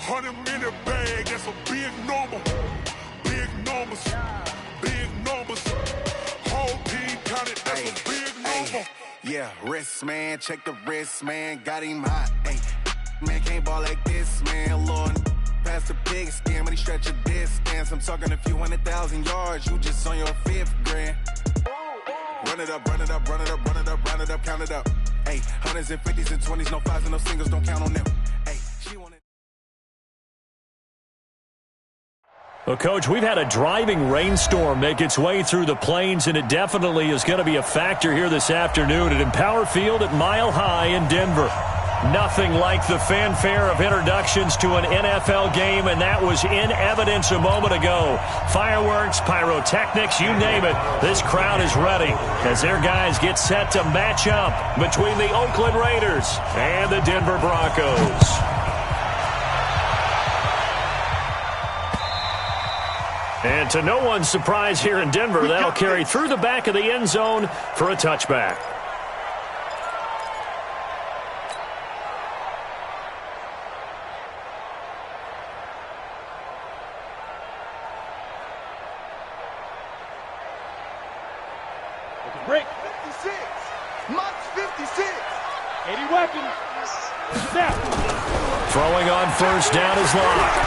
100-minute bag, that's a big number. Big numbers, big numbers. Whole team counted, that's a big number. Yeah, wrist, man, check the wrist, man. Got him hot, ayy. Man, can't ball like this, man. Lord, past the big skin when he stretch a distance. I'm talking a few 100,000 yards, you just on your 5th grand. Run it up, run it up, run it up, run it up, run it up, count it up. Ayy, 100s and 50s and 20s, no 5s and no singles, don't count on them. Ayy, she want it. Well, Coach, we've had a driving rainstorm make its way through the plains, and it definitely is going to be a factor here this afternoon at Empower Field at Mile High in Denver. Nothing like the fanfare of introductions to an NFL game, and that was in evidence a moment ago. Fireworks, pyrotechnics, you name it. This crowd is ready as their guys get set to match up between the Oakland Raiders and the Denver Broncos. And to no one's surprise here in Denver, that'll carry through the back of the end zone for a touchback. Break. 56. Mott's 56. 80 weapons. Snap. Throwing on first down is Locke.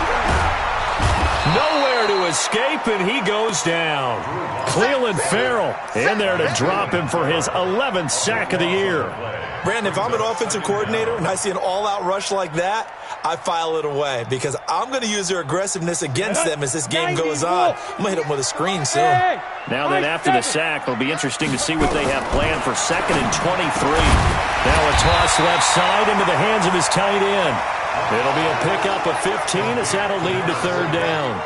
Nowhere to escape, and he goes down. Cleveland Farrell in there to drop him for his 11th sack of the year. Brandon, if I'm an offensive coordinator and I see an all-out rush like that, I file it away because I'm going to use their aggressiveness against them as this game goes on. I'm going to hit them with a screen soon. Now then, after the sack, it'll be interesting to see what they have planned for 2nd and 23. Now a toss left side into the hands of his tight end. It'll be a pickup of 15 as that'll lead to 3rd down.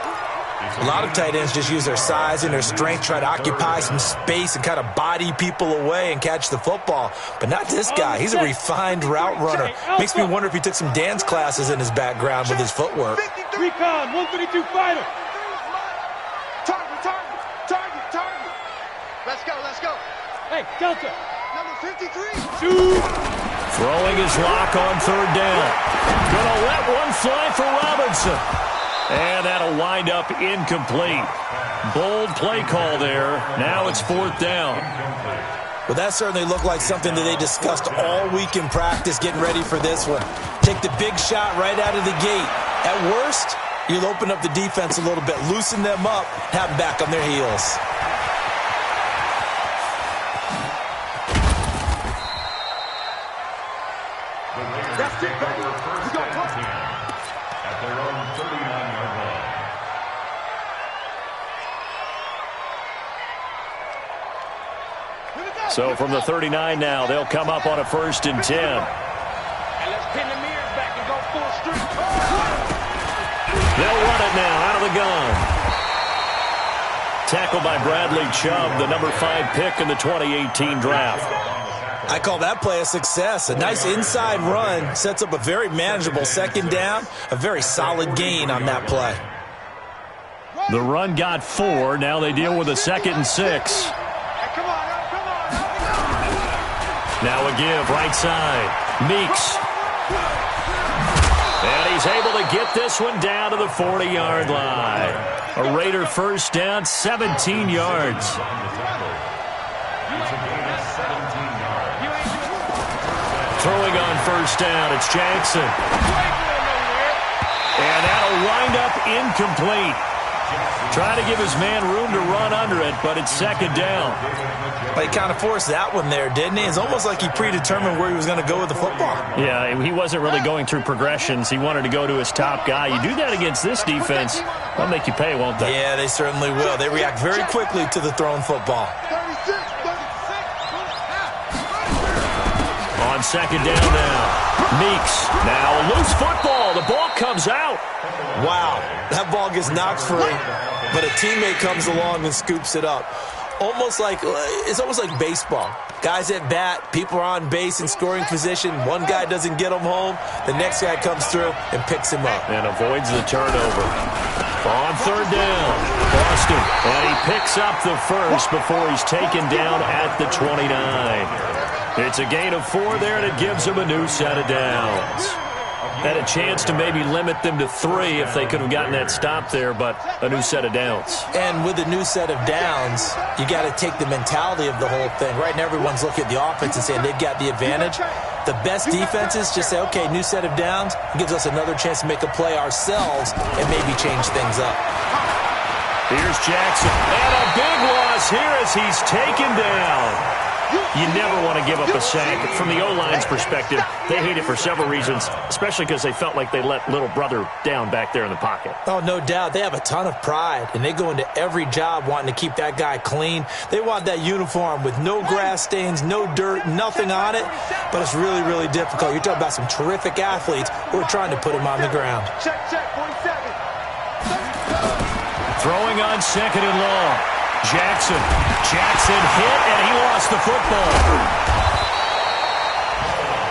A lot of tight ends just use their size and their strength, try to occupy some space and kind of body people away and catch the football. But not this guy. He's a refined route runner. Makes me wonder if he took some dance classes in his background with his footwork. Recon, 132 fighter. Target. Let's go. Hey, Delta. Number 53. Shoot. Throwing his Lock on 3rd down. Gonna let one fly for Robinson. And that'll wind up incomplete. Bold play call there. Now it's 4th down. Well, that certainly looked like something that they discussed all week in practice, getting ready for this one. Take the big shot right out of the gate. At worst, you'll open up the defense a little bit, loosen them up, have them back on their heels. That's it, baby. We got touchdown. At their own 39-yard line. So from the 39 now, they'll come up on a 1st and 10. And let's pin the mirrors back and go full street. They'll run it now out of the gun. Tackled by Bradley Chubb, the number 5 pick in the 2018 draft. I call that play a success. A nice inside run sets up a very manageable 2nd down, a very solid gain on that play. The run got 4. Now they deal with a 2nd and 6. Now a give right side. Meeks. And he's able to get this one down to the 40-yard line. A Raider 1st down, 17 yards. Throwing on 1st down, it's Jackson. And that'll wind up incomplete. Trying to give his man room to run under it, but it's 2nd down. But he kind of forced that one there, didn't he? It's almost like he predetermined where he was going to go with the football. Yeah, he wasn't really going through progressions. He wanted to go to his top guy. You do that against this defense, they'll make you pay, won't they? Yeah, they certainly will. They react very quickly to the thrown football. On 2nd down now. Meeks. Now a loose football. The ball comes out. Wow, that ball gets knocked free, but a teammate comes along and scoops it up. It's almost like baseball. Guys at bat, people are on base in scoring position. One guy doesn't get him home. The next guy comes through and picks him up. And avoids the turnover. On 3rd down, Boston. And he picks up the 1st before he's taken down at the 29. It's a gain of 4 there, and it gives him a new set of downs. Had a chance to maybe limit them to 3 if they could have gotten that stop there, but a new set of downs. And with a new set of downs, you got to take the mentality of the whole thing. Right now, everyone's looking at the offense and saying they've got the advantage. The best defenses just say, okay, new set of downs. It gives us another chance to make a play ourselves and maybe change things up. Here's Jackson. And a big loss here as he's taken down. You never want to give up a sack. From the O-line's perspective, they hate it for several reasons, especially because they felt like they let little brother down back there in the pocket. Oh, no doubt. They have a ton of pride, and they go into every job wanting to keep that guy clean. They want that uniform with no grass stains, no dirt, nothing on it, but it's really, really difficult. You're talking about some terrific athletes who are trying to put him on the ground. Check, 47. Throwing on 2nd and long. Jackson hit, and he lost the football.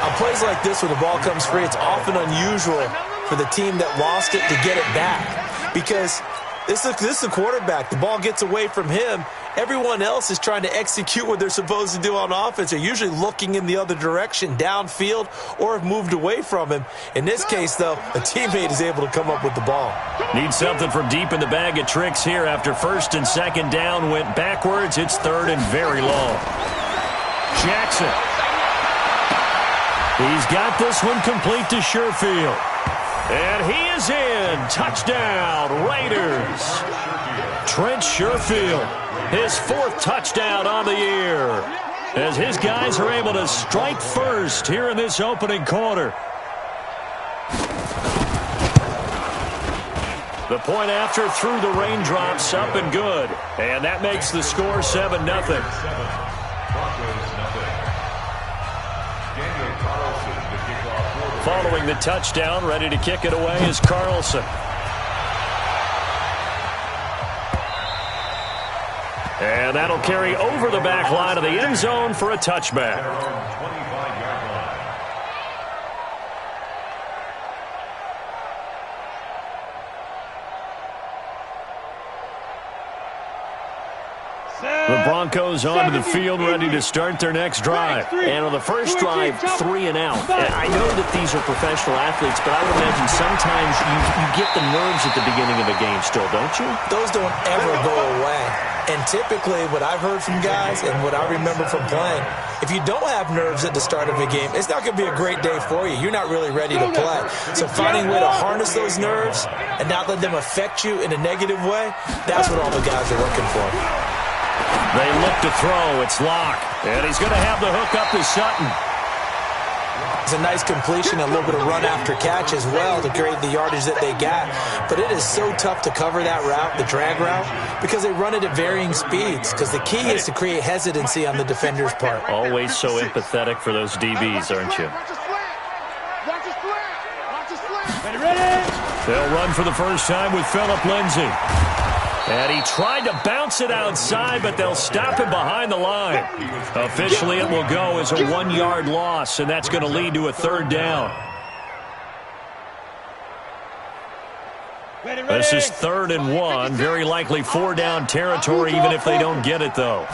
On plays like this where the ball comes free, it's often unusual for the team that lost it to get it back because this is the quarterback. The ball gets away from him. Everyone else is trying to execute what they're supposed to do on offense. They're usually looking in the other direction, downfield, or have moved away from him. In this case, though, a teammate is able to come up with the ball. Need something from deep in the bag of tricks here after 1st and 2nd down went backwards. It's 3rd and very long. Jackson. He's got this one complete to Sherfield. And he is in. Touchdown, Raiders. Trent Sherfield, his 4th touchdown on the year, as his guys are able to strike first here in this opening quarter. The point after through the raindrops, up and good. And that makes the score 7-0. Following the touchdown, ready to kick it away is Carlson. And that'll carry over the back line of the end zone for a touchback. The Broncos onto the field, ready to start their next drive. And on the first drive, 3 and out. I know that these are professional athletes, but I would imagine sometimes you get the nerves at the beginning of a game still, don't you? Those don't ever go away. And typically, what I've heard from guys and what I remember from playing, if you don't have nerves at the start of a game, it's not going to be a great day for you. You're not really ready to play. So finding a way to harness those nerves and not let them affect you in a negative way, that's what all the guys are looking for. They look to throw. It's Locke. And he's going to have the hook up to Sutton. It's a nice completion, a little bit of run after catch as well to create the yardage that they got. But it is so tough to cover that route, the drag route, because they run it at varying speeds. Because the key is to create hesitancy on the defender's part. Always so empathetic for those DBs, aren't you? They'll run for the first time with Phillip Lindsay. And he tried to bounce it outside, but they'll stop him behind the line. Officially, it will go as a 1-yard loss, and that's going to lead to a 3rd down. This is 3rd and 1. Very likely 4-down territory, even if they don't get it, though.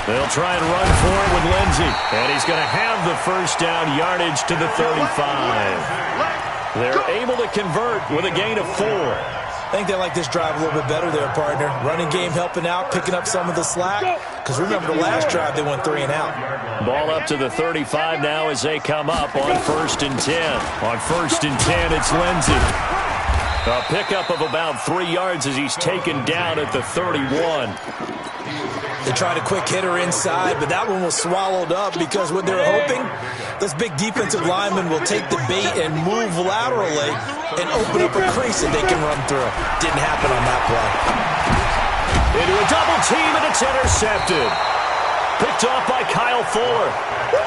They'll try and run for it with Lindsay. And he's going to have the first down yardage to the 35. They're able to convert with a gain of 4. I think they like this drive a little bit better there, partner. Running game helping out, picking up some of the slack. Because remember the last drive, they went 3 and out. Ball up to the 35 now as they come up on 1st and 10. On 1st and 10, it's Lindsay. A pickup of about 3 yards as he's taken down at the 31. They tried a quick hitter inside, but that one was swallowed up because what they're hoping, this big defensive lineman will take the bait and move laterally and open up a crease that they can run through. Didn't happen on that play. Into a double team, and it's intercepted. Picked off by Kyle Fuller.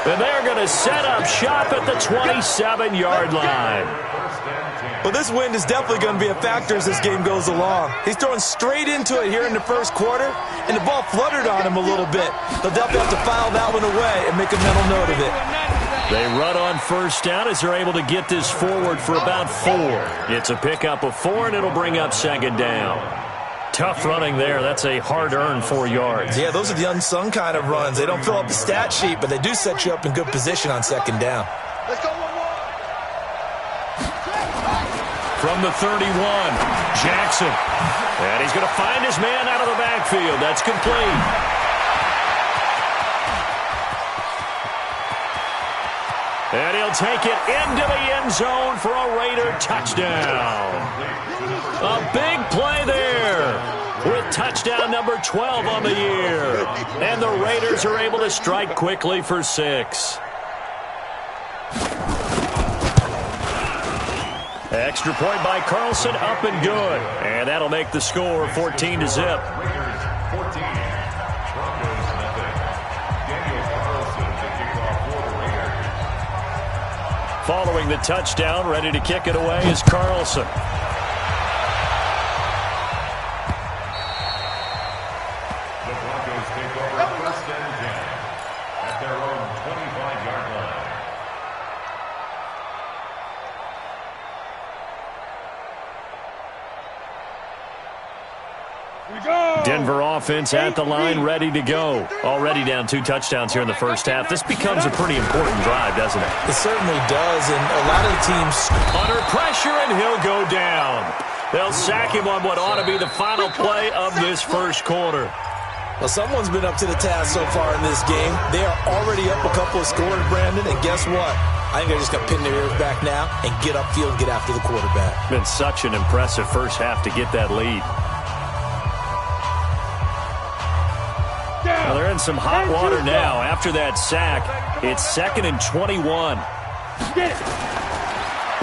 And they're going to set up shop at the 27-yard line. Well, this wind is definitely going to be a factor as this game goes along. He's throwing straight into it here in the first quarter, and the ball fluttered on him a little bit. They'll definitely have to file that one away and make a mental note of it. They run on first down as they're able to get this forward for about 4. It's a pickup of 4, and it'll bring up 2nd down. Tough running there. That's a hard-earned 4 yards. Yeah, those are the unsung kind of runs. They don't fill up the stat sheet, but they do set you up in good position on 2nd down. Let's go 1-1. From the 31, Jackson. And he's going to find his man out of the backfield. That's complete. And he'll take it into the end zone for a Raider touchdown. A big play there with touchdown number 12 on the year. And the Raiders are able to strike quickly for 6. Extra point by Carlson, up and good. And that'll make the score 14-0. Following the touchdown, ready to kick it away is Carlson. The Broncos take over 1st and 10 at their own 25-yard line. Denver offense at the line, ready to go. Already down 2 touchdowns here in the first half. This becomes a pretty important drive, doesn't it? It certainly does, and a lot of the teams under pressure, and he'll go down. They'll sack him on what ought to be the final play of this first quarter. Well, someone's been up to the task so far in this game. They are already up a couple of scores, Brandon, and guess what? I think they're just going to pin their ears back now and get upfield and get after the quarterback. Been such an impressive first half to get that lead. Well, they're in some hot water now. After that sack, it's 2nd and 21.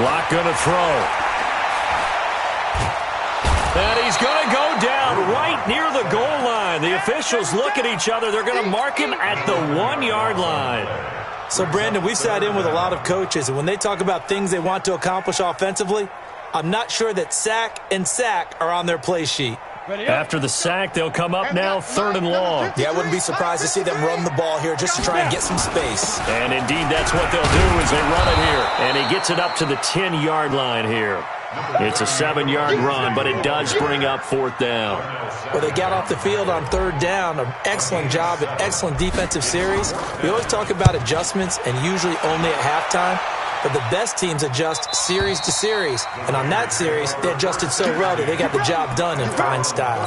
Lock going to throw. And he's going to go down right near the goal line. The officials look at each other. They're going to mark him at the 1-yard line. So, Brandon, we sat in with a lot of coaches, and when they talk about things they want to accomplish offensively, I'm not sure that sack and sack are on their play sheet. After the sack, they'll come up now 3rd and long. Yeah, I wouldn't be surprised to see them run the ball here just to try and get some space. And indeed, that's what they'll do as they run it here. And he gets it up to the 10-yard line here. It's a 7-yard run, but it does bring up 4th down. Well, they got off the field on 3rd down. An excellent job, an excellent defensive series. We always talk about adjustments, and usually only at halftime. But the best teams adjust series to series. And on that series, they adjusted so well that they got the job done in fine style.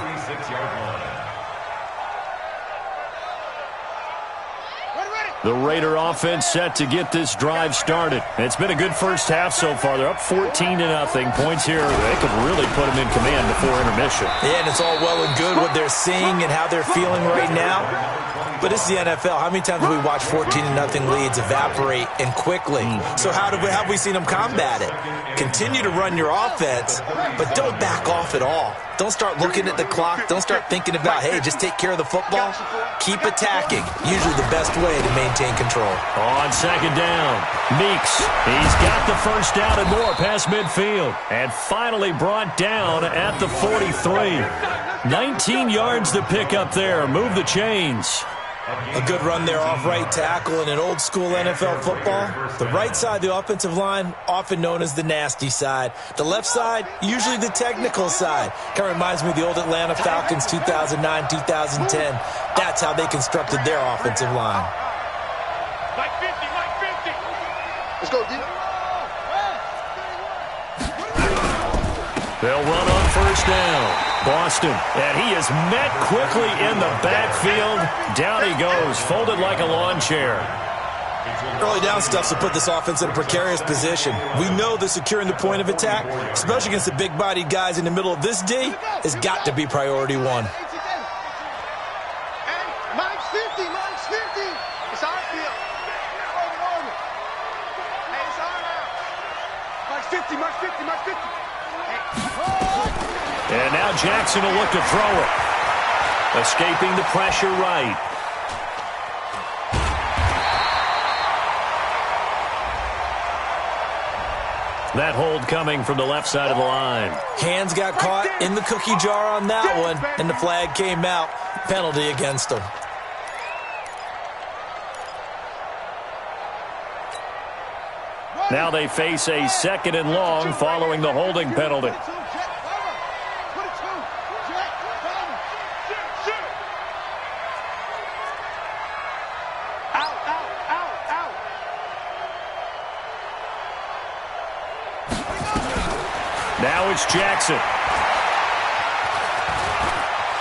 The Raider offense set to get this drive started. It's been a good first half so far. They're up 14-0. Points here, they could really put them in command before intermission. Yeah, and it's all well and good what they're seeing and how they're feeling right now. But it's the NFL. How many times have we watched 14-0 leads evaporate and quickly? So how have we seen them combat it? Continue to run your offense, but don't back off at all. Don't start looking at the clock. Don't start thinking about, hey, just take care of the football. Keep attacking. Usually the best way to maintain control. On 2nd down, Meeks. He's got the first down and more past midfield. And finally brought down at the 43. 19 yards to pick up there. Move the chains. A good run there off right tackle in an old-school NFL football. The right side of the offensive line, often known as the nasty side. The left side, usually the technical side. Kind of reminds me of the old Atlanta Falcons 2009-2010. That's how they constructed their offensive line. Mike 50, Mike 50. Let's go, D. They'll run on 1st down. Boston, and he is met quickly in the backfield. Down he goes, folded like a lawn chair. Early down stuff to put this offense in a precarious position. We know that securing the point of attack, especially against the big-bodied guys in the middle of this D, has got to be priority 1. Hey, Mike's 50, Mike's 50. It's our field. Over. Hey, it's our now. Mike's 50, Mike's 50, Mike's 50. And now Jackson will look to throw it. Escaping the pressure right. That hold coming from the left side of the line. Hands got caught in the cookie jar on that one, and the flag came out. Penalty against them. Now they face a 2nd and long following the holding penalty. Now it's Jackson.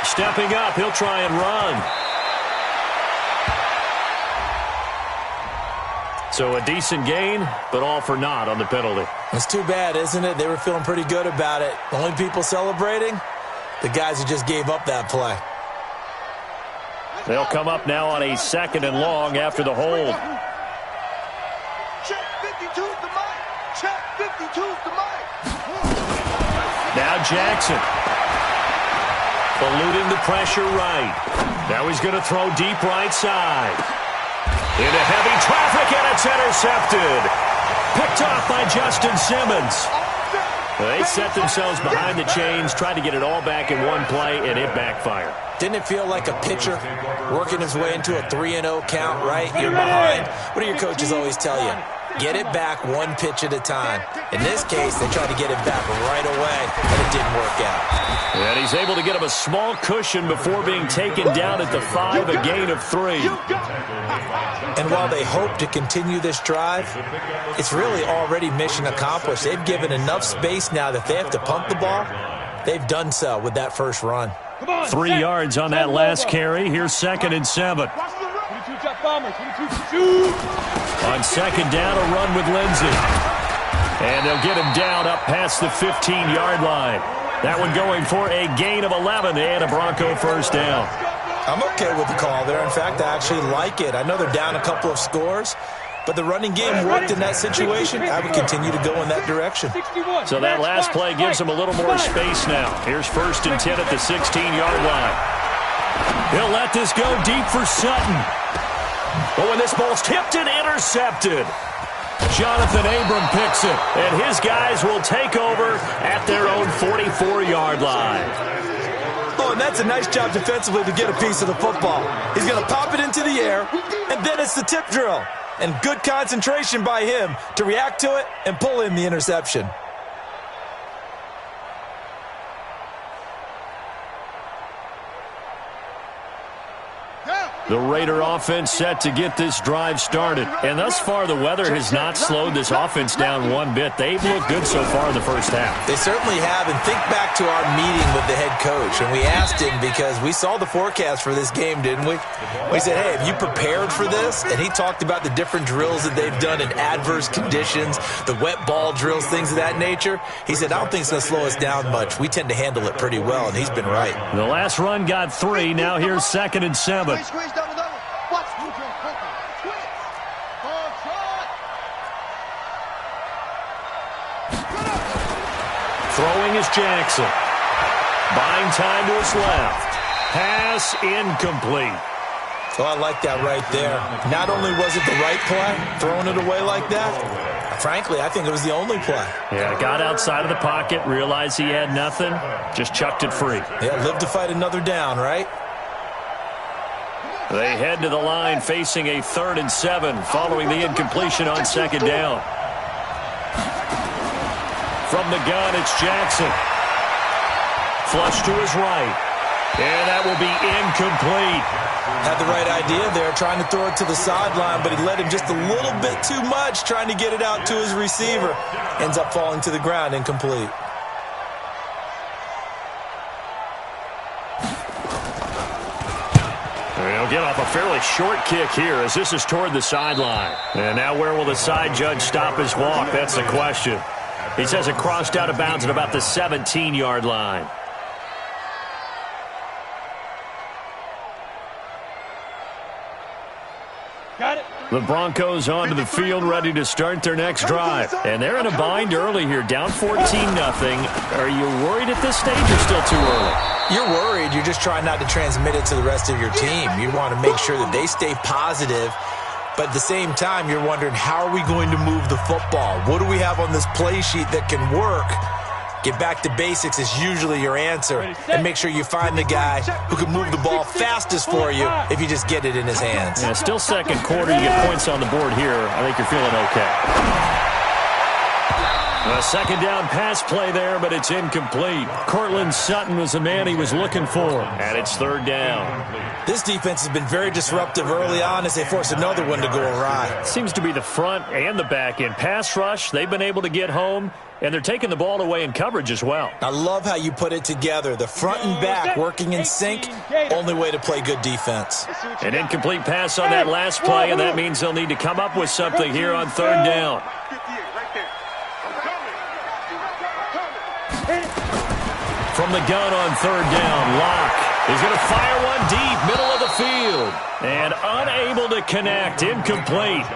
Stepping up, he'll try and run. So a decent gain, but all for naught on the penalty. It's too bad, isn't it? They were feeling pretty good about it. The only people celebrating, the guys who just gave up that play. They'll come up now on a 2nd and long after the hold. Check 52's the mic. Check 52's the mic. Now Jackson. Eluding the pressure right. Now he's going to throw deep right side. Into heavy traffic, and it's intercepted. Picked off by Justin Simmons. They set themselves behind the chains, tried to get it all back in one play, and it backfired. Didn't it feel like a pitcher working his way into a 3-0 count, right? You're behind. What do your coaches always tell you? Get it back one pitch at a time. In this case, they tried to get it back right away, and it didn't work out. And he's able to get him a small cushion before being taken down at the 5, a gain of 3. And while they hope to continue this drive, it's really already mission accomplished. They've given enough space now that they have to punt the ball. They've done so with that first run. 3 yards on that last carry. Here's 2nd and 7. On 2nd down, a run with Lindsey. And they'll get him down up past the 15-yard line. That one going for a gain of 11 and a Bronco first down. I'm okay with the call there. In fact, I actually like it. I know they're down a couple of scores, but the running game worked in that situation. I would continue to go in that direction. So that last play gives him a little more space now. Here's 1st and 10 at the 16-yard line. He'll let this go deep for Sutton. But when this ball's tipped and intercepted, Jonathan Abram picks it, and his guys will take over at their own 44-yard line. Oh, and that's a nice job defensively to get a piece of the football. He's going to pop it into the air, and then it's the tip drill. And good concentration by him to react to it and pull in the interception. The Raider offense set to get this drive started. And thus far, the weather has not slowed this offense down one bit. They've looked good so far in the first half. They certainly have. And think back to our meeting with the head coach. And we asked him because we saw the forecast for this game, didn't we? We said, hey, have you prepared for this? And he talked about the different drills that they've done in adverse conditions, the wet ball drills, things of that nature. He said, I don't think it's going to slow us down much. We tend to handle it pretty well, and he's been right. The last run got 3. Now here's 2nd and 7. Throwing is Jackson. Buying time to his left. Pass incomplete. Oh, I like that right there. Not only was it the right play, throwing it away like that, frankly, I think it was the only play. Yeah, got outside of the pocket, realized he had nothing, just chucked it free. Yeah, live to fight another down, right? They head to the line facing a 3rd and 7 following the incompletion on 2nd down. From the gun, it's Jackson. Flush to his right. And that will be incomplete. Had the right idea there, trying to throw it to the sideline, but he let him just a little bit too much, trying to get it out to his receiver. Ends up falling to the ground, incomplete. He'll get off a fairly short kick here as this is toward the sideline. And now where will the side judge stop his walk? That's the question. He says it crossed out of bounds at about the 17-yard line. Got it. The Broncos onto the field ready to start their next drive. And they're in a bind early here, down 14-0. Are you worried at this stage or still too early? You're worried. You're just trying not to transmit it to the rest of your team. You want to make sure that they stay positive. But at the same time, you're wondering, how are we going to move the football? What do we have on this play sheet that can work? Get back to basics is usually your answer. And make sure you find the guy who can move the ball fastest for you if you just get it in his hands. Yeah, still 2nd quarter. You get points on the board here. I think you're feeling okay. A second down pass play there, but it's incomplete. Cortland Sutton was the man he was looking for, and it's third down. This defense has been very disruptive early on as they force another one to go awry. Seems to be the front and the back end. Pass rush, they've been able to get home, and they're taking the ball away in coverage as well. I love how you put it together. The front and back working in sync, only way to play good defense. An incomplete pass on that last play, and that means they'll need to come up with something here on third down. From the gun on third down, Locke is going to fire one deep, middle of the field, and unable to connect, incomplete.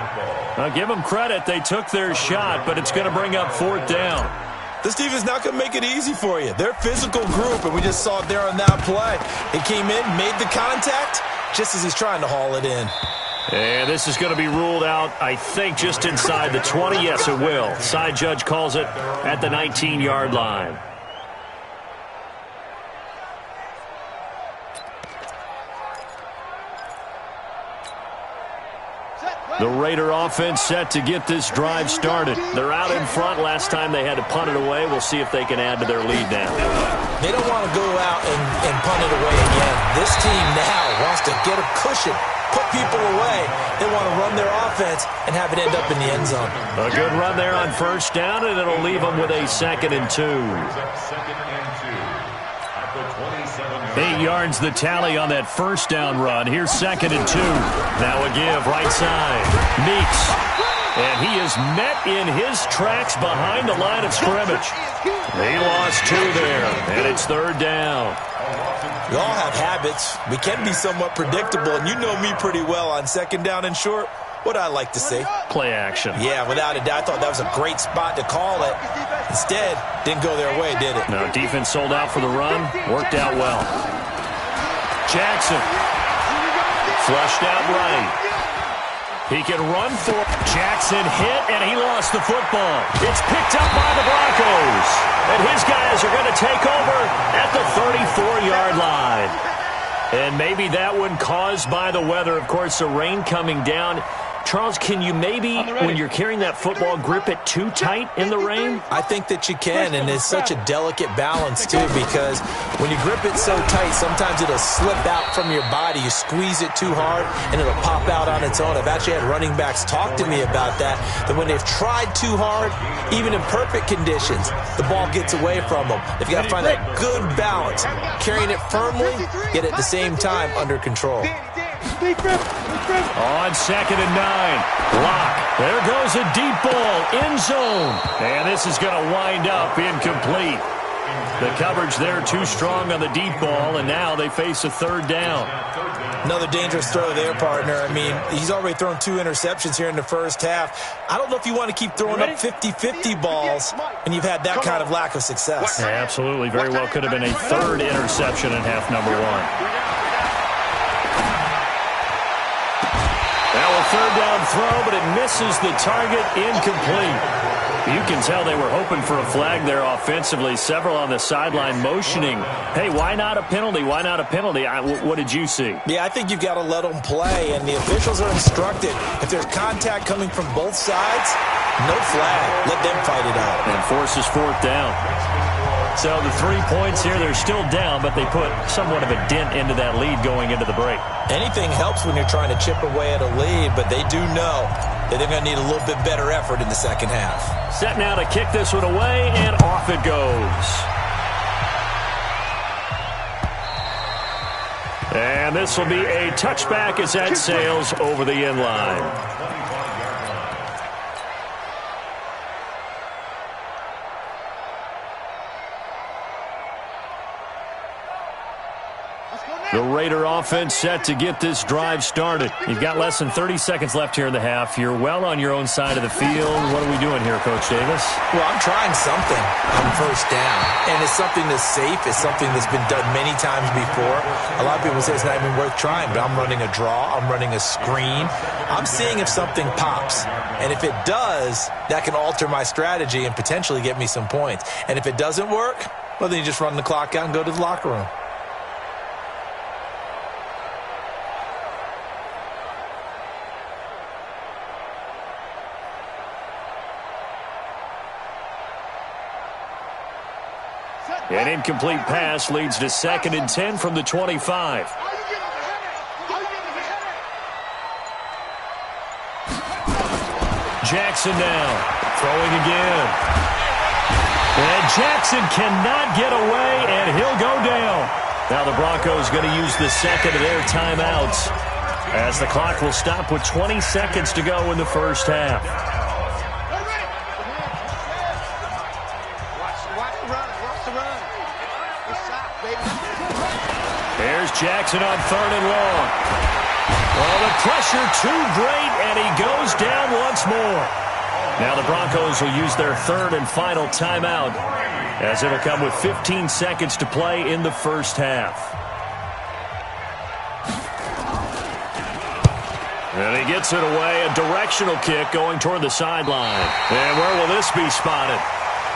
I'll give them credit. They took their shot, but it's going to bring up fourth down. This defense not going to make it easy for you. They're a physical group, and we just saw it there on that play. He came in, made the contact, just as he's trying to haul it in. And this is going to be ruled out, I think, just inside the 20. Yes, it will. Side judge calls it at the 19-yard line. The Raider offense set to get this drive started. They're out in front. Last time they had to punt it away. We'll see if they can add to their lead now. They don't want to go out and punt it away again. This team now wants to get a cushion, put people away. They want to run their offense and have it end up in the end zone. A good run there on first down, and it'll leave them with a 2nd and 2. 8 yards the tally on that first down run. Here's 2nd and 2. Now a give, right side. Meeks. And he is met in his tracks behind the line of scrimmage. He lost 2 there, and it's third down. We all have habits. We can be somewhat predictable, and you know me pretty well on 2nd down and short. What I like to see. Play action. Yeah, without a doubt. I thought that was a great spot to call it. Instead, didn't go their way, did it? No, defense sold out for the run. Worked out well. Jackson. Flushed out right. He can run for it. Jackson hit, and he lost the football. It's picked up by the Broncos. And his guys are going to take over at the 34-yard line. And maybe that one caused by the weather. Of course, the rain coming down. Charles, can you maybe, when you're carrying that football, grip it too tight in the rain? I think that you can, and it's such a delicate balance, too, because when you grip it so tight, sometimes it'll slip out from your body. You squeeze it too hard, and it'll pop out on its own. I've actually had running backs talk to me about that when they've tried too hard, even in perfect conditions, the ball gets away from them. They've got to find that good balance, carrying it firmly, yet at the same time under control. On 2nd and 9. Locke. There goes a deep ball. End zone. And this is going to wind up incomplete. The coverage there too strong on the deep ball, and now they face a third down. Another dangerous throw there, partner. I mean, he's already thrown 2 interceptions here in the first half. I don't know if you want to keep throwing up 50-50 balls when you've had that kind of lack of success. Yeah, absolutely. Very well could have been a 3rd interception in half number 1. Now a third down throw, but it misses the target, incomplete. You can tell they were hoping for a flag there offensively. Several on the sideline motioning, hey, why not a penalty? Why not a penalty? What did you see? Yeah, I think you've got to let them play, and the officials are instructed. If there's contact coming from both sides, no flag. Let them fight it out. And forces fourth down. So the 3 points here, they're still down, but they put somewhat of a dent into that lead going into the break. Anything helps when you're trying to chip away at a lead, but they do know that they're going to need a little bit better effort in the second half. Set now to kick this one away, and off it goes. And this will be a touchback as that sails over the end line. The Raider offense set to get this drive started. You've got less than 30 seconds left here in the half. You're well on your own side of the field. What are we doing here, Coach Davis? Well, I'm trying something on first down, and it's something that's safe. It's something that's been done many times before. A lot of people say it's not even worth trying, but I'm running a draw. I'm running a screen. I'm seeing if something pops, and if it does, that can alter my strategy and potentially get me some points. And if it doesn't work, well, then you just run the clock out and go to the locker room. An incomplete pass leads to 2nd and 10 from the 25. Jackson now, throwing again. And Jackson cannot get away, and he'll go down. Now the Broncos going to use the second of their timeouts as the clock will stop with 20 seconds to go in the first half. Here's Jackson on 3rd and long. Oh, the pressure too great, and he goes down once more. Now the Broncos will use their 3rd and final timeout, as it'll come with 15 seconds to play in the first half. And he gets it away, a directional kick going toward the sideline. And where will this be spotted?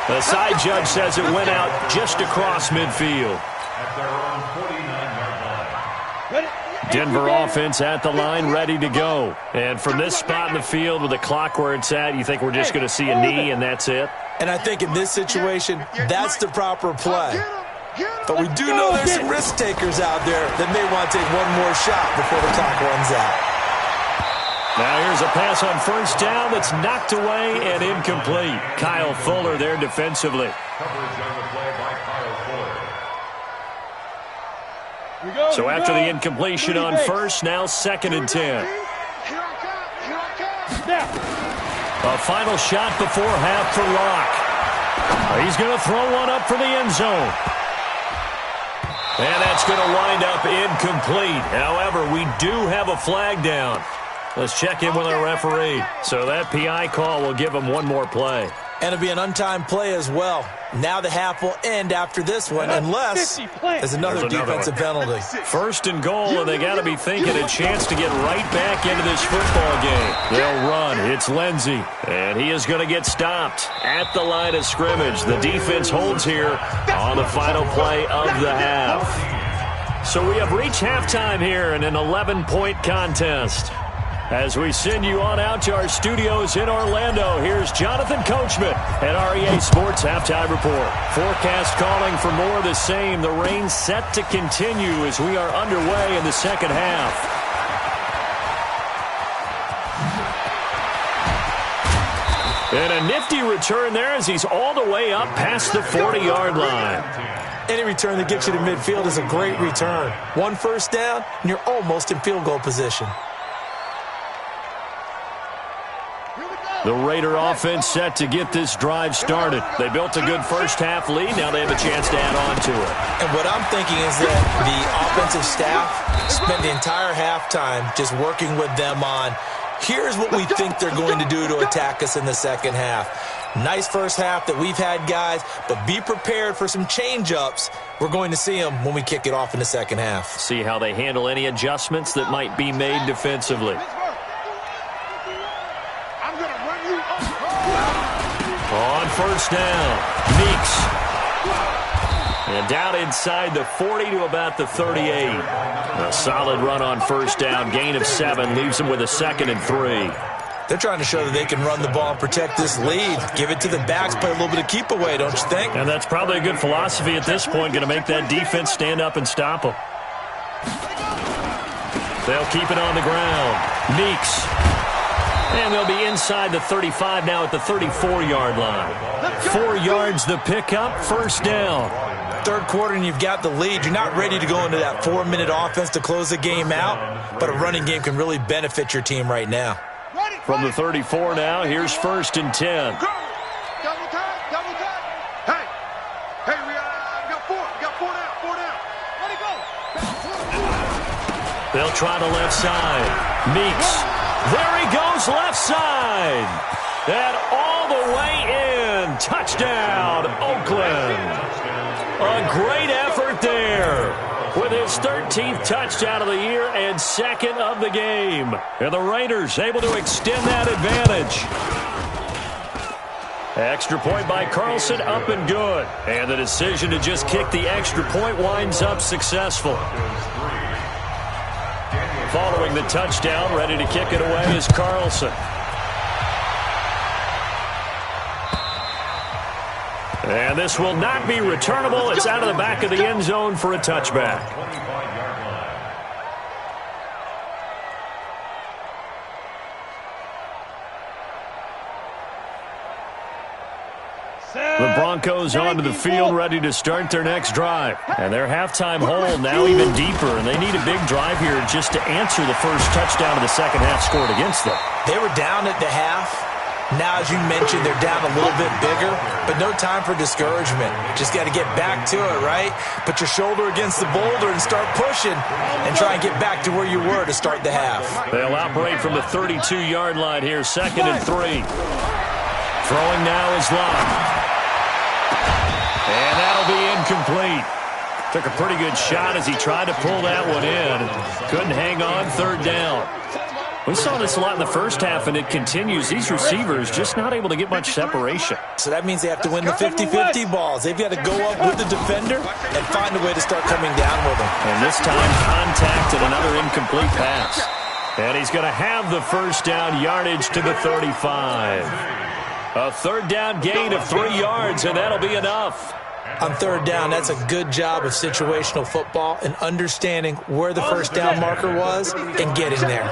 The side judge says it went out just across midfield. At their own 49-yard line. Denver offense at the line, ready to go. And from this spot in the field with the clock where it's at, you think we're just going to see a knee and that's it? And I think in this situation, that's the proper play. But we do know there's some risk takers out there that may want to take one more shot before the clock runs out. Now here's a pass on 1st down that's knocked away and incomplete. Kyle Fuller there defensively. Coverage on the play by Kyle Fuller. So after the incompletion on 1st, now 2nd and 10. A final shot before half for Locke. He's going to throw one up for the end zone. And that's going to wind up incomplete. However, we do have a flag down. Let's check in with our referee. So that PI call will give him one more play. And it'll be an untimed play as well. Now the half will end after this one, unless there's another defensive penalty. 1st and goal, and they got to be thinking a chance to get right back into this football game. They'll run. It's Lindsey, and he is going to get stopped at the line of scrimmage. The defense holds here on the final play of the half. So we have reached halftime here in an 11-point contest. As we send you on out to our studios in Orlando, here's Jonathan Coachman at REA Sports Halftime Report. Forecast calling for more of the same. The rain set to continue as we are underway in the second half. And a nifty return there as he's all the way up past the 40-yard line. Any return that gets you to midfield is a great return. 1 first down, and you're almost in field goal position. The Raider offense set to get this drive started. They built a good first half lead. Now they have a chance to add on to it. And what I'm thinking is that the offensive staff spent the entire halftime just working with them on, here's what we think they're going to do to attack us in the second half. Nice first half that we've had, guys, but be prepared for some change-ups. We're going to see them when we kick it off in the second half. See how they handle any adjustments that might be made defensively. On 1st down, Meeks. And down inside the 40 to about the 38. A solid run on 1st down, gain of 7, leaves them with a 2nd and 3. They're trying to show that they can run the ball and protect this lead. Give it to the backs, play a little bit of keep away, don't you think? And that's probably a good philosophy at this point, going to make that defense stand up and stop them. They'll keep it on the ground. Meeks. And they'll be inside the 35 now at the 34-yard line. 4 yards the pickup, 1st down. 3rd quarter and you've got the lead. You're not ready to go into that 4-minute offense to close the game out, but a running game can really benefit your team right now. From the 34 now, here's 1st and 10. Double time, double time. Hey, we got 4. We got 4 down, 4 down. Let it go. They'll try the left side. Meeks. There he goes, left side. And all the way in. Touchdown, Oakland. A great effort there with his 13th touchdown of the year and 2nd of the game. And the Raiders able to extend that advantage. Extra point by Carlson, up and good. And the decision to just kick the extra point winds up successful. Following the touchdown, ready to kick it away is Carlson. And this will not be returnable. It's out of the back of the end zone for a touchback. 25-yard line. The Broncos onto the field, ready to start their next drive. And their halftime hole now even deeper, and they need a big drive here just to answer the first touchdown of the second half scored against them. They were down at the half. Now, as you mentioned, they're down a little bit bigger, but no time for discouragement. Just got to get back to it, right? Put your shoulder against the boulder and start pushing and try and get back to where you were to start the half. They'll operate from the 32-yard line here, 2nd and 3. Throwing now is Locke. And that'll be incomplete. Took a pretty good shot as he tried to pull that one in. Couldn't hang on, 3rd down. We saw this a lot in the first half, and it continues. These receivers just not able to get much separation. So that means they have to win the 50-50 balls. They've got to go up with the defender and find a way to start coming down with them. And this time, contact and another incomplete pass. And he's going to have the first down, yardage to the 35. A 3rd down gain of 3 yards, and that'll be enough. On 3rd down, that's a good job of situational football and understanding where the first down marker was and getting there.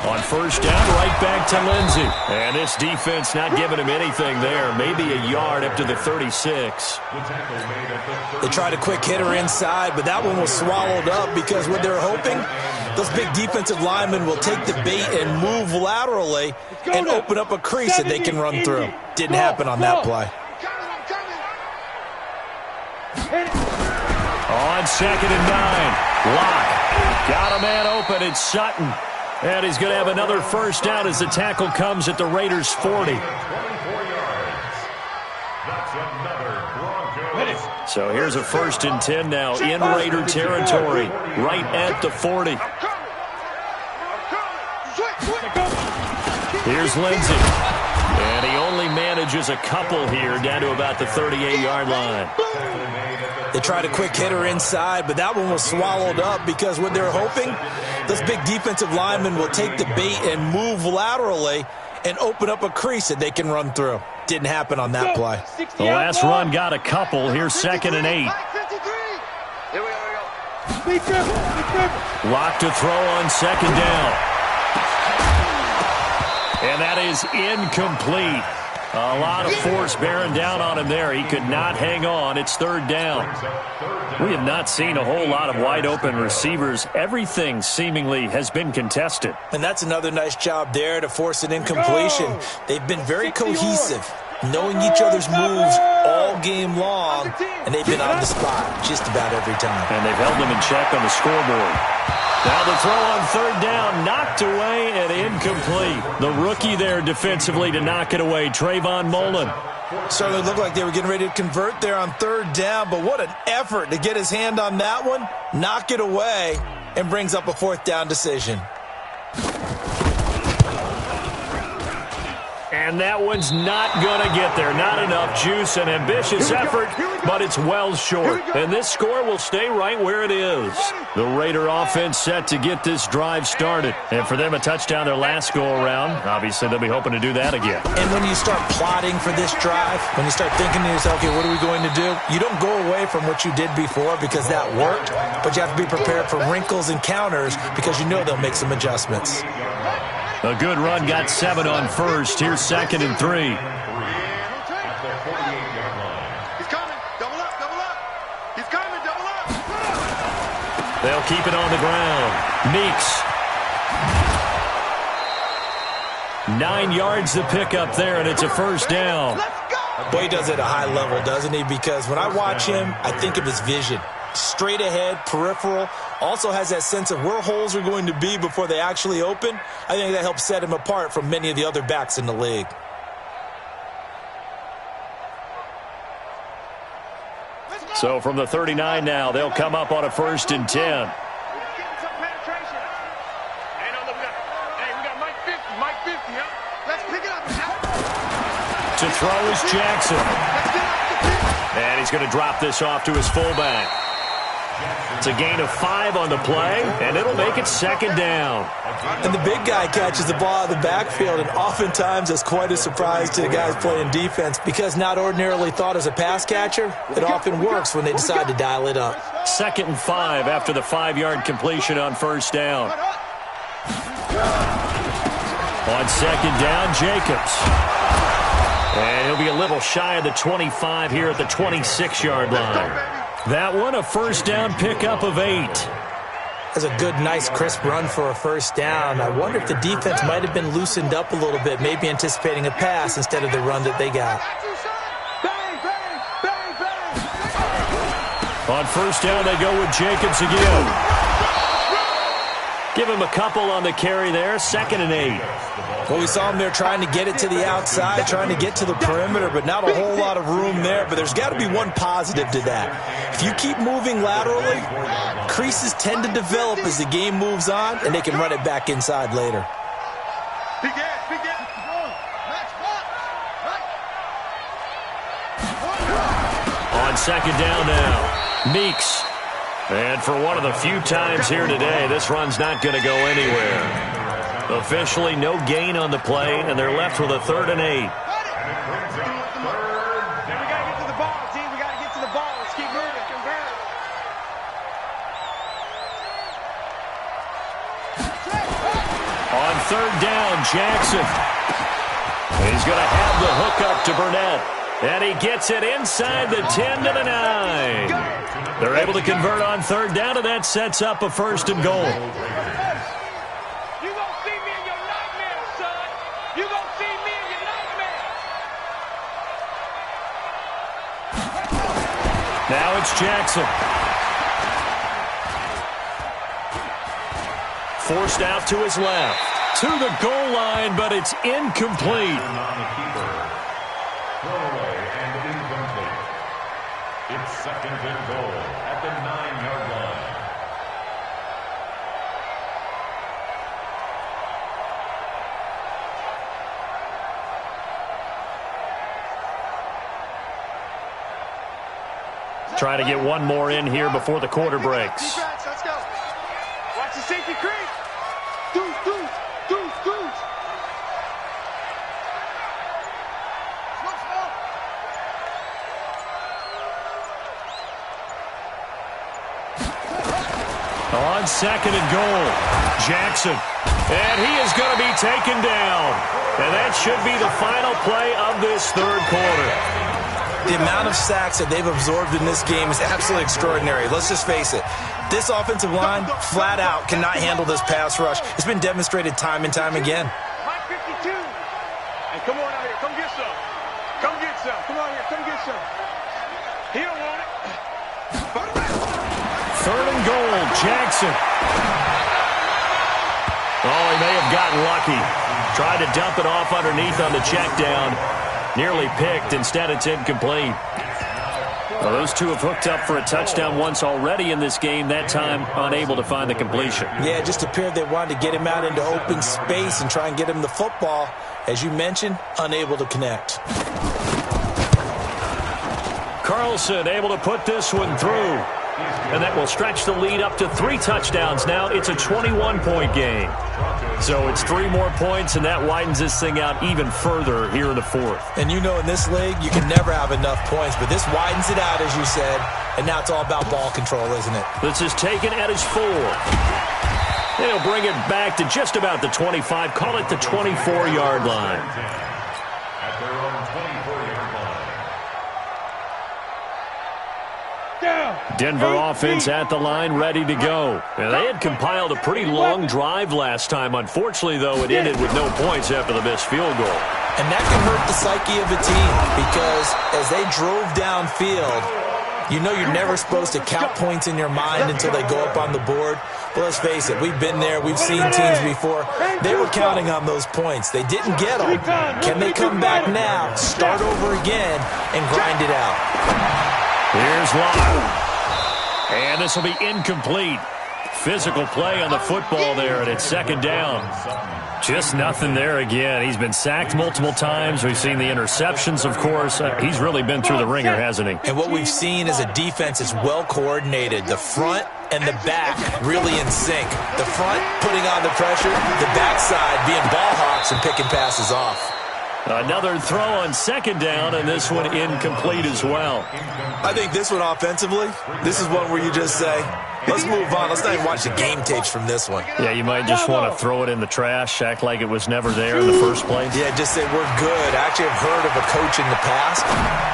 On 1st down, right back to Lindsey. And this defense not giving him anything there. Maybe a yard up to the 36. They tried a quick hitter inside, but that one was swallowed up because what they're hoping, those big defensive linemen will take the bait and move laterally and open up a crease that they can run through. Didn't happen on that play. On 2nd and 9, Locke got a man open. It's Sutton. And he's going to have another first down as the tackle comes at the Raiders' 40. 24 yards. That's another Broncos. So here's a 1st and 10 now in Raider territory, right at the 40. Here's Lindsey. And he only manages a couple here down to about the 38-yard line. They tried a quick hitter inside, but that one was swallowed up because what they're hoping, those big defensive linemen will take the bait and move laterally and open up a crease that they can run through. Didn't happen on that play. The last run got a couple. Here's 2nd and 8. Lock to throw on 2nd down. And that is incomplete. A lot of force bearing down on him there. He could not hang on. It's 3rd down. We have not seen a whole lot of wide open receivers. Everything seemingly has been contested. And that's another nice job there to force an incompletion. They've been very cohesive, knowing each other's moves all game long, and they've been on the spot just about every time. And they've held them in check on the scoreboard. Now the throw on 3rd down, knocked away and incomplete. The rookie there defensively to knock it away, Trayvon Mullen. Certainly looked like they were getting ready to convert there on 3rd down, but what an effort to get his hand on that one, knock it away, and brings up a 4th down decision. And that one's not going to get there. Not enough juice, an ambitious effort, but it's well short. And this score will stay right where it is. The Raider offense set to get this drive started. And for them, a touchdown their last go-around. Obviously, they'll be hoping to do that again. And when you start plotting for this drive, when you start thinking to yourself, okay, what are we going to do? You don't go away from what you did before because that worked, but you have to be prepared for wrinkles and counters because you know they'll make some adjustments. A good run, got 7 on 1st. Here's 2nd and 3. He's coming. Double up, double up. He's coming, double up. They'll keep it on the ground. Meeks. 9 yards to pick up there, and it's a 1st down. Boy, he does it at a high level, doesn't he? Because when I watch him, I think of his vision. Straight ahead, peripheral, also has that sense of where holes are going to be before they actually open. I think that helps set him apart from many of the other backs in the league. So from the 39 now, they'll come up on a 1st and 10. To throw is Jackson. And he's going to drop this off to his fullback. It's a gain of 5 on the play, and it'll make it second down. And the big guy catches the ball out of the backfield, and oftentimes it's quite a surprise to the guys playing defense because not ordinarily thought as a pass catcher, it often works when they decide to dial it up. 2nd and 5 after the 5-yard completion on first down. On second down, Jacobs. And he'll be a little shy of the 25 here at the 26-yard line. That one, a first down pickup of 8. That's a good, nice, crisp run for a first down. I wonder if the defense might have been loosened up a little bit, maybe anticipating a pass instead of the run that they got. On first down, they go with Jacobs again. Give him a couple on the carry there, 2nd and 8. Well, we saw him there trying to get it to the outside, trying to get to the perimeter, but not a whole lot of room there. But there's got to be one positive to that. If you keep moving laterally, creases tend to develop as the game moves on, and they can run it back inside later. On second down now, Meeks. And for one of the few times here today, this run's not going to go anywhere. Officially, no gain on the play, and they're left with a 3rd and 8. We got to get to the ball, team. We got to get to the ball. Let's keep moving. On 3rd down, Jackson. He's going to have the hook up to Burnett. And he gets it inside the 10 to the 9. They're able to convert on 3rd down, and that sets up a 1st and goal. You gonna see me in your nightmare, son. You gonna see me in your nightmare. Now it's Jackson. Forced out to his left. To the goal line, but it's incomplete. Throwaway and incomplete. It's 2nd and goal at the 9-yard line. Try to get one more in here before the quarter breaks. Defense, let's go. Watch the safety creep. Deuce. On 2nd and goal, Jackson. And he is going to be taken down. And that should be the final play of this 3rd quarter. The amount of sacks that they've absorbed in this game is absolutely extraordinary. Let's just face it. This offensive line, flat out, cannot handle this pass rush. It's been demonstrated time and time again. Mike 52. Hey, come on out here. Come get some. Come get some. Come on here. Come get some. He don't want it. 3rd and goal, Jackson. Oh, he may have gotten lucky. Tried to dump it off underneath on the check down. Nearly picked. Instead, it's incomplete. Well, those two have hooked up for a touchdown once already in this game, that time unable to find the completion. Yeah, it just appeared they wanted to get him out into open space and try and get him the football. As you mentioned, unable to connect. Carlson able to put this one through. And that will stretch the lead up to 3 touchdowns now. It's a 21-point game. So it's 3 more points, and that widens this thing out even further here in the 4th. And you know in this league, you can never have enough points, but this widens it out, as you said, and now it's all about ball control, isn't it? This is taken at his 4. They'll bring it back to just about the 25. Call it the 24-yard line. At their own 24-yard line. Denver offense at the line, ready to go. And they had compiled a pretty long drive last time. Unfortunately, though, it ended with no points after the missed field goal. And that can hurt the psyche of a team because as they drove downfield, you know you're never supposed to count points in your mind until they go up on the board. But let's face it, we've been there. We've seen teams before. They were counting on those points. They didn't get them. Can they come back now, start over again, and grind it out? Here's Locke. And this will be incomplete. Physical play on the football there, and it's 2nd down. Just nothing there again. He's been sacked multiple times. We've seen the interceptions, of course. He's really been through the ringer, hasn't he? And what we've seen is a defense that's well coordinated. The front and the back really in sync. The front putting on the pressure, the backside being ball hawks and picking passes off. Another throw on second down, and this one incomplete as well. I think this one offensively, this is one where you just say, let's move on. Let's not even watch the game tapes from this one. Yeah, you might just want to throw it in the trash, act like it was never there in the first place. Yeah, just say we're good. I actually have heard of a coach in the past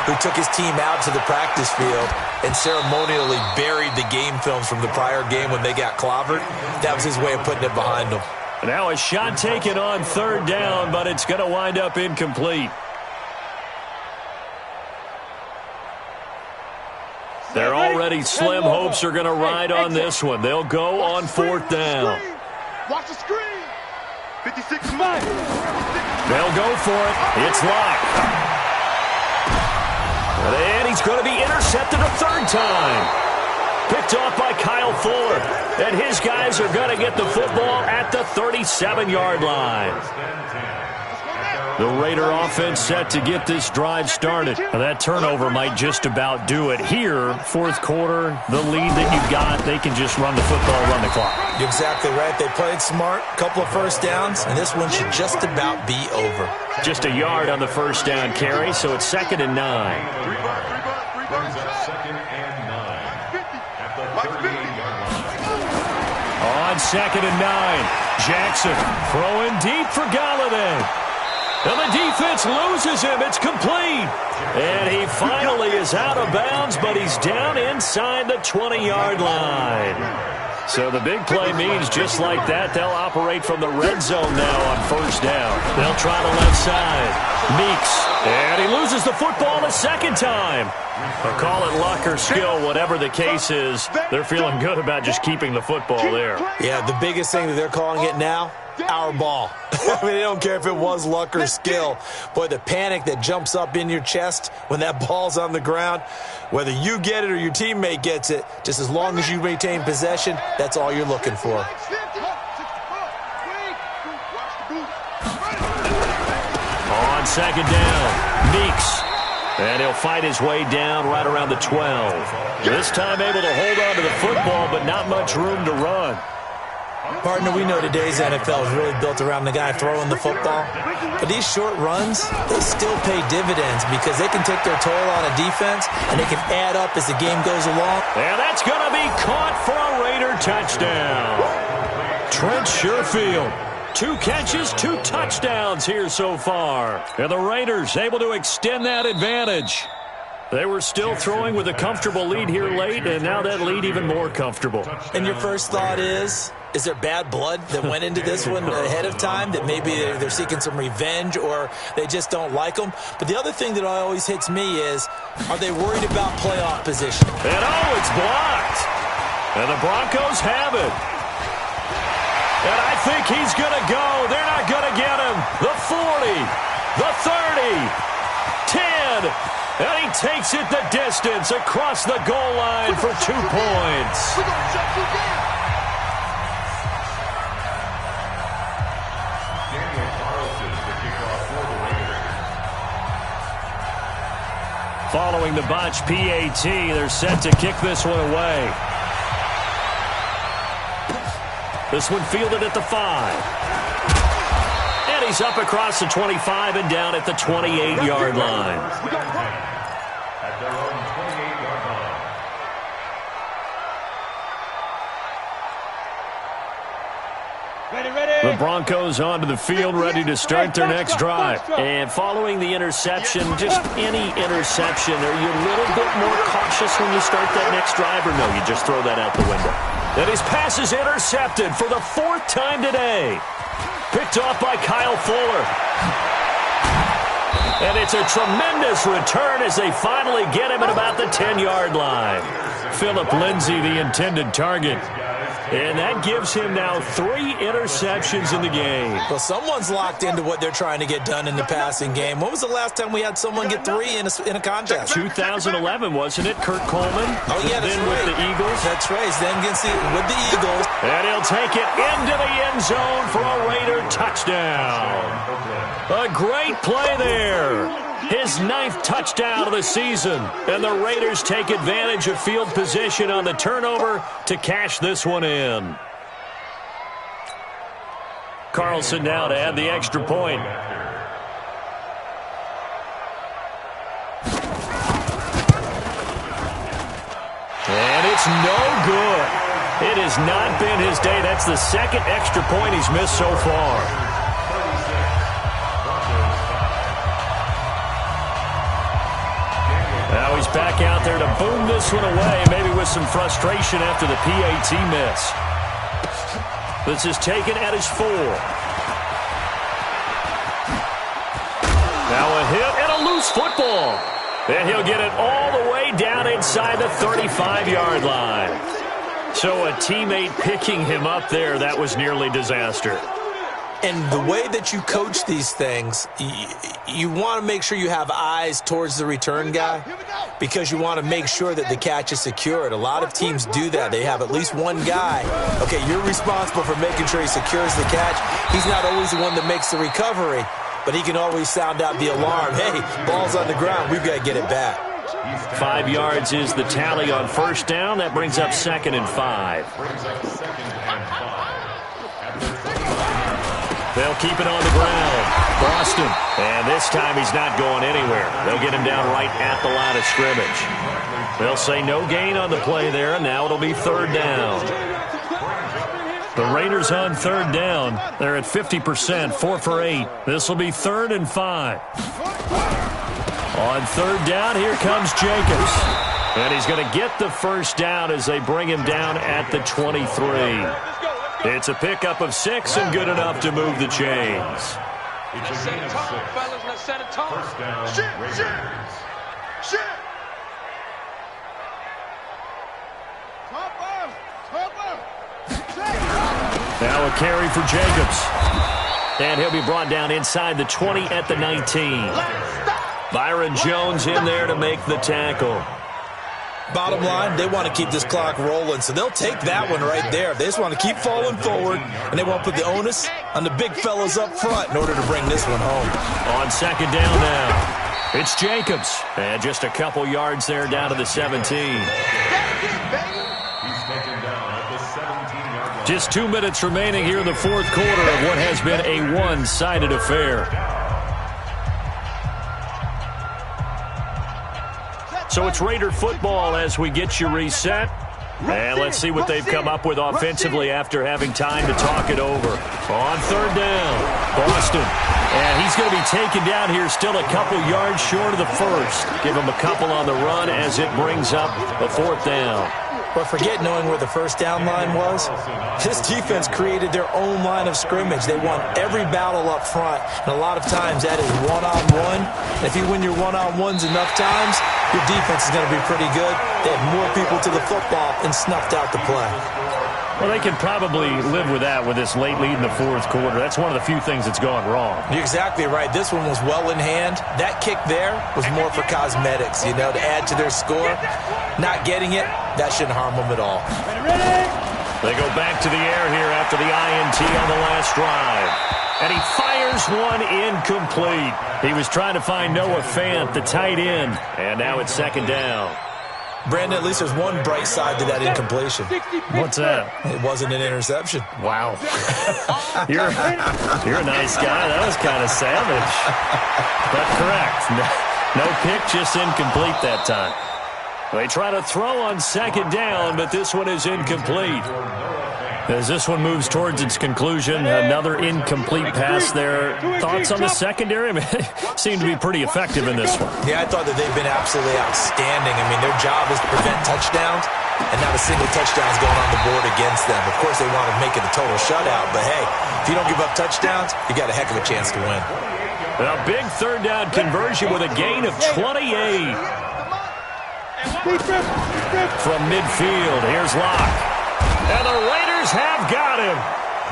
who took his team out to the practice field and ceremonially buried the game films from the prior game when they got clobbered. That was his way of putting it behind them. Now a shot taken on third down, but it's going to wind up incomplete. They're already slim hopes are going to ride on this one. They'll go on fourth down. Watch the screen. 56 miles. They'll go for it. It's locked. And he's going to be intercepted a third time. Picked off by Kyle Fuller. And his guys are going to get the football at the 37-yard line. The Raider offense set to get this drive started. Now, that turnover might just about do it. Here, fourth quarter, the lead that you've got, they can just run the football, run the clock. You're exactly right. They played smart, couple of first downs, and this one should just about be over. Just a yard on the first down carry, so it's 2nd and 9. Brings up 2nd and 9 at the 38-yard line. On 2nd and 9, Jackson throwing deep for Galladay. And the defense loses him. It's complete. And he finally is out of bounds, but he's down inside the 20-yard line. So the big play means just like that, they'll operate from the red zone now on first down. They'll try the left side. Meeks. And he loses the football a second time. But call it luck or skill, whatever the case is, they're feeling good about just keeping the football there. Yeah, the biggest thing that they're calling it now, our ball. I mean, they don't care if it was luck or skill. Boy, the panic that jumps up in your chest when that ball's on the ground, whether you get it or your teammate gets it, just as long as you maintain possession, that's all you're looking for. On second down, Meeks. And he'll fight his way down right around the 12. This time able to hold on to the football, but not much room to run. Partner, we know today's NFL is really built around the guy throwing the football. But these short runs, they still pay dividends because they can take their toll on a defense and they can add up as the game goes along. And that's going to be caught for a Raider touchdown. Trent Sherfield. 2 catches, 2 touchdowns here so far. And the Raiders able to extend that advantage. They were still throwing with a comfortable lead here late, and now that lead even more comfortable. And your first thought is there bad blood that went into this one ahead of time, that maybe they're seeking some revenge or they just don't like them? But the other thing that always hits me is, are they worried about playoff position? And it's blocked. And the Broncos have it. And I think he's going to go. They're not going to get him. The 40, the 30, 10. And he takes it the distance across the goal line for 2 points. Following the botch PAT, they're set to kick this one away. This one fielded at the 5. And he's up across the 25 and down at the 28-yard line. At their own 28-yard line. The Broncos onto the field, ready to start their next drive. And following the interception, just any interception, are you a little bit more cautious when you start that next drive, or no, you just throw that out the window? And his pass is intercepted for the 4th time today. Picked off by Kyle Fuller. And it's a tremendous return as they finally get him at about the 10-yard line. Phillip Lindsay, the intended target. And that gives him now 3 interceptions in the game. Well, someone's locked into what they're trying to get done in the passing game. When was the last time we had someone get 3 in a contest? 2011, wasn't it? Kurt Coleman. Oh, yeah, that's then right. with the Eagles. That's right. Then with the Eagles. And he'll take it into the end zone for a Raider touchdown. A great play there. His his 9th touchdown of the season. And the Raiders take advantage of field position on the turnover to cash this one in. Carlson now to add the extra point. And it's no good. It has not been his day. That's the second extra point he's missed so far. Now he's back out there to boom this one away, maybe with some frustration after the PAT miss. This is taken at his 4. Now a hit and a loose football. And he'll get it all the way down inside the 35-yard line. So a teammate picking him up there, that was nearly disaster. And the way that you coach these things, you want to make sure you have eyes towards the return guy because you want to make sure that the catch is secured. A lot of teams do that. They have at least one guy. Okay, you're responsible for making sure he secures the catch. He's not always the one that makes the recovery, but he can always sound out the alarm. Hey, ball's on the ground. We've got to get it back. 5 yards is the tally on first down. That brings up 2nd and 5. They'll keep it on the ground. Boston. And this time he's not going anywhere. They'll get him down right at the line of scrimmage. They'll say no gain on the play there, and now it'll be 3rd down. The Raiders on 3rd down. They're at 50%, 4 for 8. This will be 3rd and 5. On 3rd down, here comes Jacobs. And he's going to get the first down as they bring him down at the 23. It's a pickup of 6 and good enough to move the chains. Let's set a tone, fellas. Let's set a tone. First down, Shit. Now a carry for Jacobs. And he'll be brought down inside the 20 at the 19. Byron Jones in there to make the tackle. Bottom line, they want to keep this clock rolling, so they'll take that one right there. They just want to keep falling forward, and they want to put the onus on the big fellas up front in order to bring this one home. On 2nd down now, it's Jacobs. And just a couple yards there down to the 17. he's taken down at the 17-yard line. Just 2 minutes remaining here in the 4th quarter of what has been a one-sided affair. So it's Raider football as we get you reset. And let's see what they've come up with offensively after having time to talk it over. On 3rd down, Boston. And he's going to be taken down here still a couple yards short of the first. Give him a couple on the run as it brings up a 4th down. But forget knowing where the first down line was. This defense created their own line of scrimmage. They won every battle up front, and a lot of times that is one-on-one. If you win your one-on-ones enough times, your defense is going to be pretty good. They had more people to the football and snuffed out the play. Well, they can probably live with that with this late lead in the 4th quarter. That's one of the few things that's gone wrong. You're exactly right. This one was well in hand. That kick there was more for cosmetics, to add to their score. Not getting it, that shouldn't harm them at all. They go back to the air here after the INT on the last drive. And he fires one incomplete. He was trying to find Noah Fant, the tight end. And now it's 2nd down. Brandon, at least there's one bright side to that incompletion. What's that? It wasn't an interception. Wow. You're a nice guy. That was kind of savage. But correct. No pick, just incomplete that time. They try to throw on 2nd down, but this one is incomplete. As this one moves towards its conclusion, another incomplete pass there. Thoughts on the secondary? I mean, they seem to be pretty effective in this one. Yeah, I thought that they've been absolutely outstanding. I mean, their job is to prevent touchdowns, and not a single touchdown is going on the board against them. Of course, they want to make it a total shutout, but hey, if you don't give up touchdowns, you got a heck of a chance to win. A big 3rd down conversion with a gain of 28. From midfield, here's Locke. And the Raiders have got him.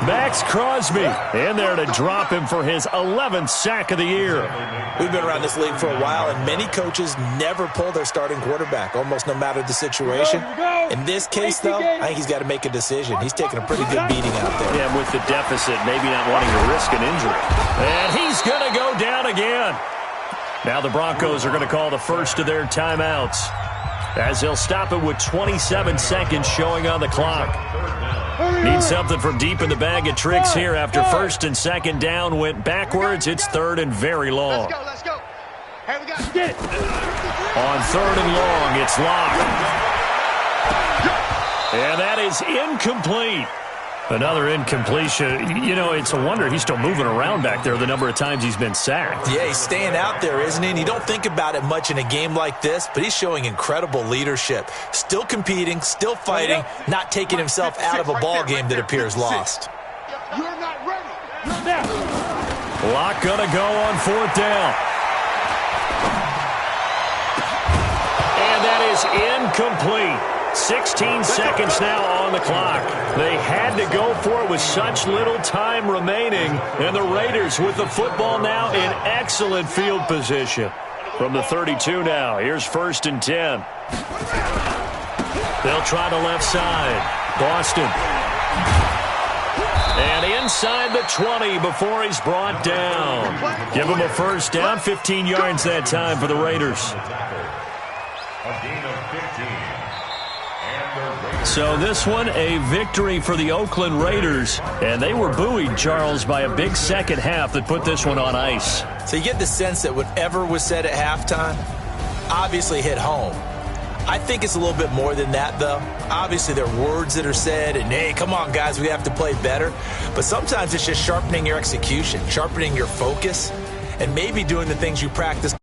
Max Crosby in there to drop him for his 11th sack of the year. We've been around this league for a while, and many coaches never pull their starting quarterback, almost no matter the situation. In this case, though, I think he's got to make a decision. He's taking a pretty good beating out there. Yeah, with the deficit, maybe not wanting to risk an injury. And he's going to go down again. Now the Broncos are going to call the first of their timeouts, as they'll stop it with 27 seconds showing on the clock. Need something from deep in the bag of tricks here after first and second down went backwards. It's third and very long. Let's go. Hey, we got to get it. On third and long, it's locked. And that is incomplete. Another incompletion. You know, it's a wonder he's still moving around back there the number of times he's been sacked. Yeah, he's staying out there, isn't he? And you don't think about it much in a game like this, but he's showing incredible leadership. Still competing, still fighting, not taking himself out of a ball game that appears lost. You're not ready. Lock gonna go on fourth down. And that is incomplete. 16 seconds now on the clock. They had to go for it with such little time remaining. And the Raiders with the football now in excellent field position. From the 32 now, here's first and 10. They'll try the left side. Boston. And inside the 20 before he's brought down. Give him a first down, 15 yards that time for the Raiders. A gain of 15. So this one, a victory for the Oakland Raiders. And they were buoyed, Charles, by a big second half that put this one on ice. So you get the sense that whatever was said at halftime obviously hit home. I think it's a little bit more than that, though. Obviously, there are words that are said, and, hey, come on, guys, we have to play better. But sometimes it's just sharpening your execution, sharpening your focus, and maybe doing the things you practice.